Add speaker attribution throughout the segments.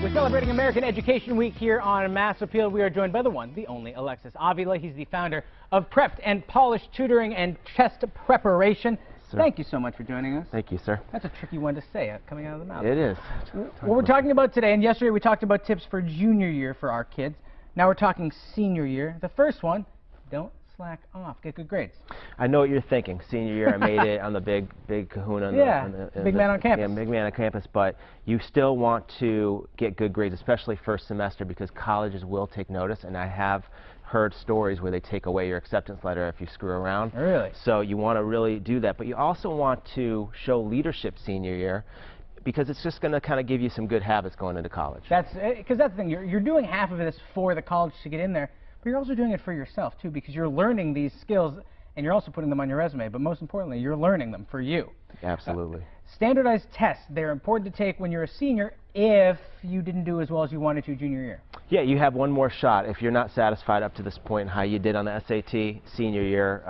Speaker 1: We're celebrating American Education Week here on Mass Appeal. We are joined by the one, the only Alexis Avila. He's the founder of Prepped and Polished Tutoring and Test Preparation. Sir. Thank you so much for joining us.
Speaker 2: Thank you, sir.
Speaker 1: That's a tricky one to say, coming out of the mouth.
Speaker 2: It is.
Speaker 1: What we're talking about today, and yesterday we talked about tips for junior year for our kids. Now we're talking senior year. The first one, don't slack off. Get good grades.
Speaker 2: I know what you're thinking. Senior year, I made it. I'm the big kahuna.
Speaker 1: Big man on campus.
Speaker 2: Yeah, big man on campus. But you still want to get good grades, especially first semester, because colleges will take notice, and I have heard stories where they take away your acceptance letter if you screw around.
Speaker 1: Really?
Speaker 2: So you want to really do that. But you also want to show leadership senior year, because it's just going to kind of give you some good habits going into college.
Speaker 1: Because that's the thing. You're doing half of this for the college to get in there, but you're also doing it for yourself too, because you're learning these skills and you're also putting them on your resume. But most importantly, you're learning them for you.
Speaker 2: Absolutely.
Speaker 1: Standardized tests, they're important to take when you're a senior if you didn't do as well as you wanted to junior year.
Speaker 2: Yeah, you have one more shot. If you're not satisfied up to this point how you did on the SAT, senior year,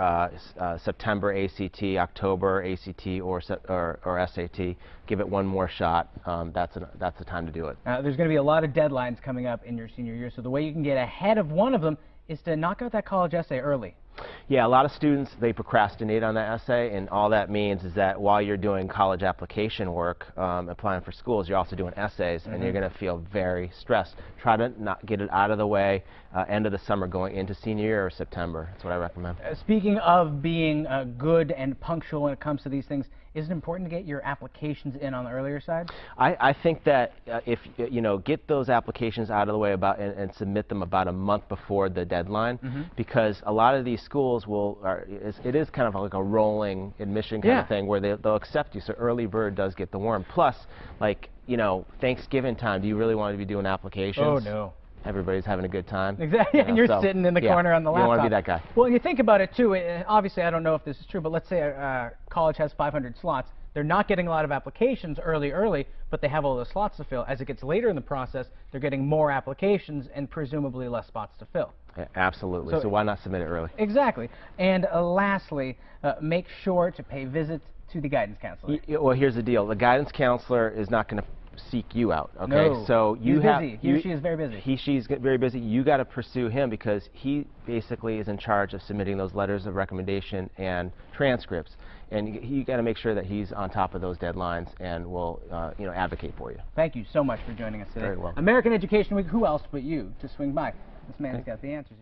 Speaker 2: September ACT, October ACT, or SAT, give it one more shot. That's the time to do it.
Speaker 1: There's going to be a lot of deadlines coming up in your senior year, so the way you can get ahead of one of them is to knock out that college essay early.
Speaker 2: Yeah, a lot of students, they procrastinate on that essay, and all that means is that while you're doing college application work, applying for schools, you're also doing essays, and you're going to feel very stressed. Try to not get it out of the way end of the summer going into senior year or September. That's what I recommend.
Speaker 1: Speaking of being good and punctual when it comes to these things, is it important to get your applications in on the earlier side? I think that if get those applications out of the way and submit them about a month before the deadline, because a lot of these schools it is kind of like a rolling admission kind of thing where they'll accept you. So early bird does get the worm. Plus, like Thanksgiving time, do you really want to be doing applications? Oh no.
Speaker 2: Everybody's having a good time.
Speaker 1: Exactly, and you're sitting in the corner on the laptop.
Speaker 2: You don't want to be that guy.
Speaker 1: Well, you think about it too, obviously I don't know if this is true, but let's say a college has 500 slots. They're not getting a lot of applications early, but they have all the slots to fill. As it gets later in the process, they're getting more applications and presumably less spots to fill.
Speaker 2: Yeah, absolutely, so why not submit it early?
Speaker 1: Exactly. And lastly, make sure to pay visits to the guidance counselor.
Speaker 2: Well, here's the deal. The guidance counselor is not going to seek you out, okay?
Speaker 1: No.
Speaker 2: So
Speaker 1: He's busy. He or she is very busy.
Speaker 2: She's very busy. You got to pursue him because he basically is in charge of submitting those letters of recommendation and transcripts, and you got to make sure that he's on top of those deadlines and will advocate for you. Thank you so much for joining us today. Very well. American Education Week. Who else but you to swing by? This man's got the answers.